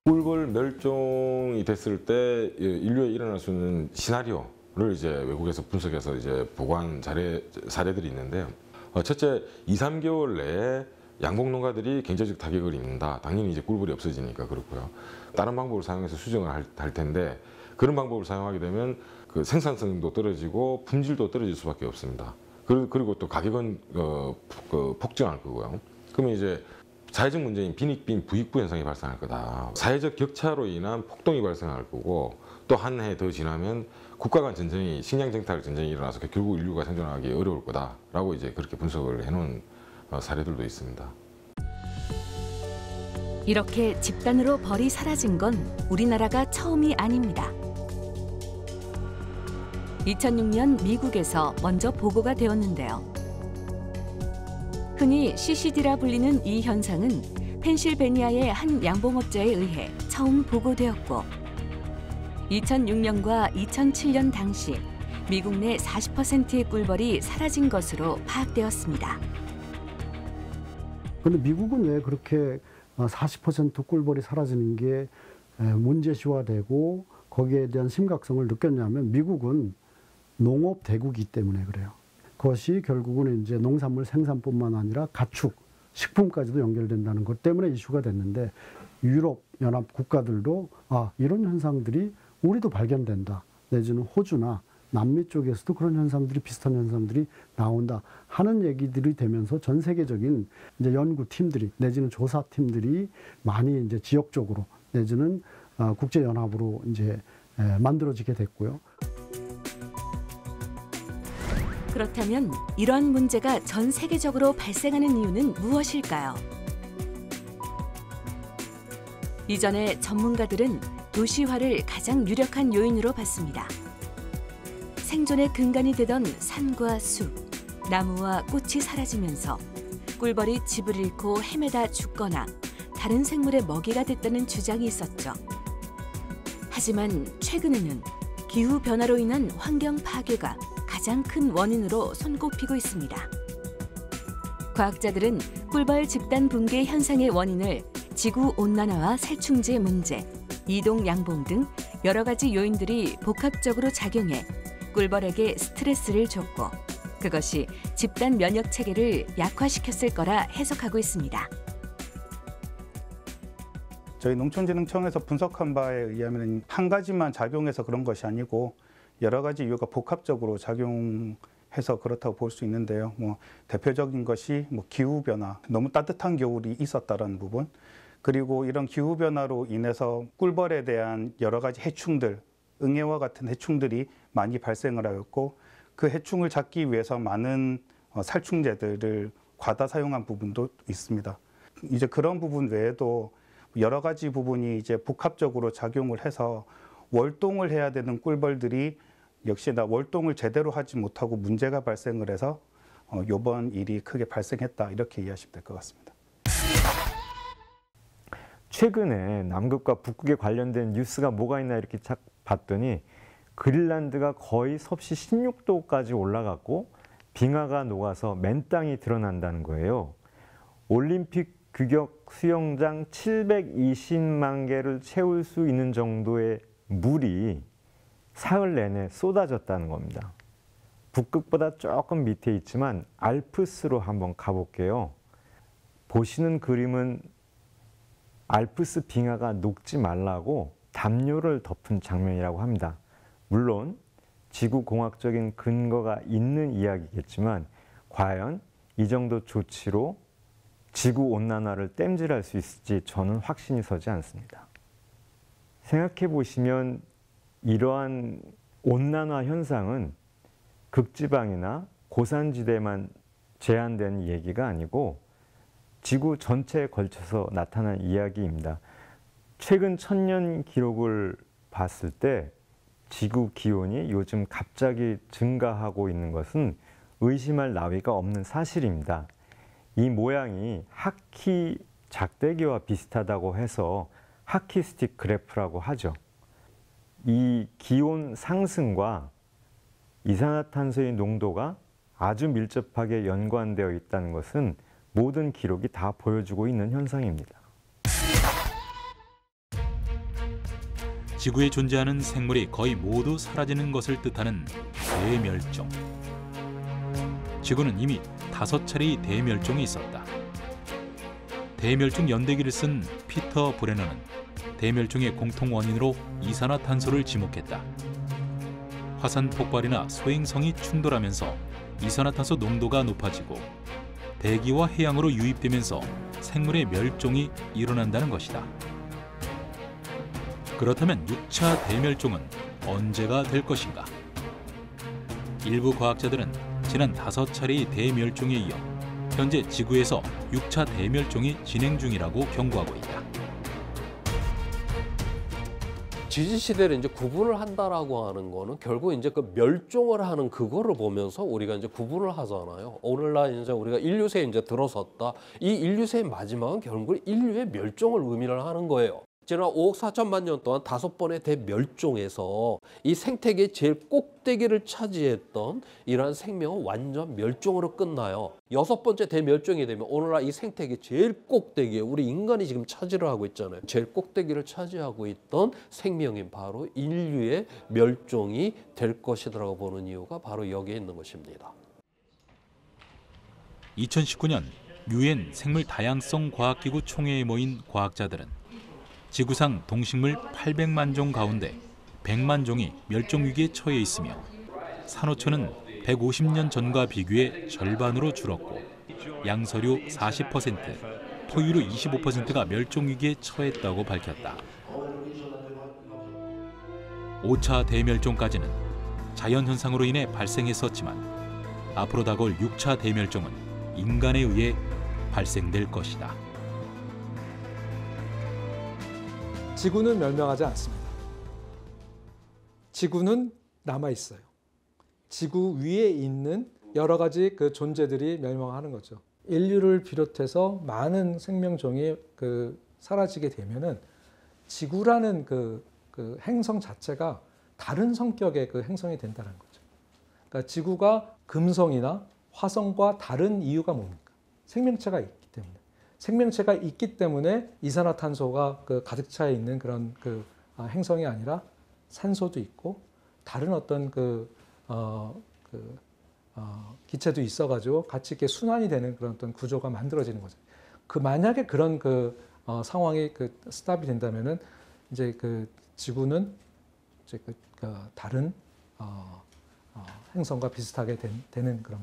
꿀벌 멸종이 됐을 때 인류에 일어날 수 있는 시나리오를 이제 외국에서 분석해서 이제 보고한 사례들이 있는데요. 첫째, 2, 3개월 내에 양봉 농가들이 경제적 타격을 입는다. 당연히 이제 꿀벌이 없어지니까 그렇고요. 다른 방법을 사용해서 수정을 할 텐데 그런 방법을 사용하게 되면 그 생산성도 떨어지고 품질도 떨어질 수밖에 없습니다. 그리고 또 가격은 폭증할 거고요. 그러면 이제 사회적 문제인 빈익빈 부익부 현상이 발생할 거다. 사회적 격차로 인한 폭동이 발생할 거고 또 한 해 더 지나면 국가 간 전쟁이 식량 정탈 전쟁이 일어나서 결국 인류가 생존하기 어려울 거다라고 이제 그렇게 분석을 해놓은 사례들도 있습니다. 이렇게 집단으로 벌이 사라진 건 우리나라가 처음이 아닙니다. 2006년 미국에서 먼저 보고가 되었는데요. 흔히 CCD라 불리는 이 현상은 펜실베니아의 한 양봉업자에 의해 처음 보고되었고 2006년과 2007년 당시 미국 내 40%의 꿀벌이 사라진 것으로 파악되었습니다. 그런데 미국은 왜 그렇게 40% 꿀벌이 사라지는 게 문제시화되고 거기에 대한 심각성을 느꼈냐면 미국은 농업 대국이기 때문에 그래요. 그것이 결국은 이제 농산물 생산뿐만 아니라 가축, 식품까지도 연결된다는 것 때문에 이슈가 됐는데 유럽 연합 국가들도 이런 현상들이 우리도 발견된다. 내지는 호주나 남미 쪽에서도 그런 현상들이 비슷한 현상들이 나온다 하는 얘기들이 되면서 전 세계적인 이제 연구팀들이 내지는 조사팀들이 많이 이제 지역적으로 내지는 국제 연합으로 이제 만들어지게 됐고요. 그렇다면 이러한 문제가 전 세계적으로 발생하는 이유는 무엇일까요? 이전에 전문가들은 도시화를 가장 유력한 요인으로 봤습니다. 생존의 근간이 되던 산과 숲, 나무와 꽃이 사라지면서 꿀벌이 집을 잃고 헤매다 죽거나 다른 생물의 먹이가 됐다는 주장이 있었죠. 하지만 최근에는 기후변화로 인한 환경 파괴가 가장 큰 원인으로 손꼽히고 있습니다. 과학자들은 꿀벌 집단 붕괴 현상의 원인을 지구온난화와 살충제 문제, 이동 양봉 등 여러 가지 요인들이 복합적으로 작용해 꿀벌에게 스트레스를 줬고 그것이 집단 면역 체계를 약화시켰을 거라 해석하고 있습니다. 저희 농촌진흥청에서 분석한 바에 의하면 한 가지만 작용해서 그런 것이 아니고 여러 가지 이유가 복합적으로 작용해서 그렇다고 볼 수 있는데요. 대표적인 것이 기후 변화, 너무 따뜻한 겨울이 있었다는 부분, 그리고 이런 기후 변화로 인해서 꿀벌에 대한 여러 가지 해충들, 응애와 같은 해충들이 많이 발생을 하였고 그 해충을 잡기 위해서 많은 살충제들을 과다 사용한 부분도 있습니다. 이제 그런 부분 외에도 여러 가지 부분이 이제 복합적으로 작용을 해서 월동을 해야 되는 꿀벌들이 역시나 월동을 제대로 하지 못하고 문제가 발생을 해서 이번 일이 크게 발생했다 이렇게 이해하시면 될 것 같습니다. 최근에 남극과 북극에 관련된 뉴스가 뭐가 있나 이렇게 봤더니 그린란드가 거의 섭씨 16도까지 올라갔고 빙하가 녹아서 맨땅이 드러난다는 거예요. 올림픽 규격 수영장 720만 개를 채울 수 있는 정도의 물이 사흘 내내 쏟아졌다는 겁니다. 북극보다 조금 밑에 있지만 알프스로 한번 가볼게요. 보시는 그림은 알프스 빙하가 녹지 말라고 담요를 덮은 장면이라고 합니다. 물론 지구공학적인 근거가 있는 이야기겠지만 과연 이 정도 조치로 지구온난화를 땜질할 수 있을지 저는 확신이 서지 않습니다. 생각해 보시면 이러한 온난화 현상은 극지방이나 고산지대만 제한된 얘기가 아니고 지구 전체에 걸쳐서 나타난 이야기입니다. 최근 1000년 기록을 봤을 때 지구 기온이 요즘 갑자기 증가하고 있는 것은 의심할 나위가 없는 사실입니다. 이 모양이 하키 작대기와 비슷하다고 해서 하키스틱 그래프라고 하죠. 이 기온 상승과 이산화탄소의 농도가 아주 밀접하게 연관되어 있다는 것은 모든 기록이 다 보여주고 있는 현상입니다. 지구에 존재하는 생물이 거의 모두 사라지는 것을 뜻하는 대멸종. 지구는 이미 5차례의 대멸종이 있었다. 대멸종 연대기를 쓴 피터 브레너는 대멸종의 공통 원인으로 이산화탄소를 지목했다. 화산 폭발이나 소행성이 충돌하면서 이산화탄소 농도가 높아지고 대기와 해양으로 유입되면서 생물의 멸종이 일어난다는 것이다. 그렇다면 6차 대멸종은 언제가 될 것인가? 일부 과학자들은 지난 5차례의 대멸종에 이어 현재 지구에서 6차 대멸종이 진행 중이라고 경고하고 있다. 지지시대를 이제 구분을 한다라고 하는 거는 결국 이제 그 멸종을 하는 그거를 보면서 우리가 이제 구분을 하잖아요. 오늘날 이제 우리가 인류세에 이제 들어섰다. 이 인류세의 마지막은 결국 인류의 멸종을 의미를 하는 거예요. 지난 5억 4천만 년 동안 5번의 대멸종에서 이 생태계의 제일 꼭대기를 차지했던 이러한 생명은 완전 멸종으로 끝나요. 6번째 대멸종이 되면 오늘날 이 생태계 제일 꼭대기에 우리 인간이 지금 차지를 하고 있잖아요. 제일 꼭대기를 차지하고 있던 생명인 바로 인류의 멸종이 될 것이라고 보는 이유가 바로 여기에 있는 것입니다. 2019년 유엔 생물 다양성 과학기구 총회에 모인 과학자들은 지구상 동식물 800만 종 가운데 100만 종이 멸종 위기에 처해 있으며 산호초는 150년 전과 비교해 절반으로 줄었고 양서류 40%, 포유류 25%가 멸종 위기에 처했다고 밝혔다. 5차 대멸종까지는 자연현상으로 인해 발생했었지만 앞으로 다가올 6차 대멸종은 인간에 의해 발생될 것이다. 지구는 멸망하지 않습니다. 지구는 남아 있어요. 지구 위에 있는 여러 가지 그 존재들이 멸망하는 거죠. 인류를 비롯해서 많은 생명종이 사라지게 되면은 지구라는 그 행성 자체가 다른 성격의 그 행성이 된다는 거죠. 그러니까 지구가 금성이나 화성과 다른 이유가 뭡니까? 생명체가 있기 때문에. 생명체가 있기 때문에 이산화탄소가 가득 차 있는 그런 행성이 아니라 산소도 있고 다른 어떤 기체도 있어가지고 같이 이렇게 순환이 되는 그런 어떤 구조가 만들어지는 거죠. 만약에 그런 상황이 스탑이 된다면은 이제 지구는 이제 다른 행성과 비슷하게 되는 그런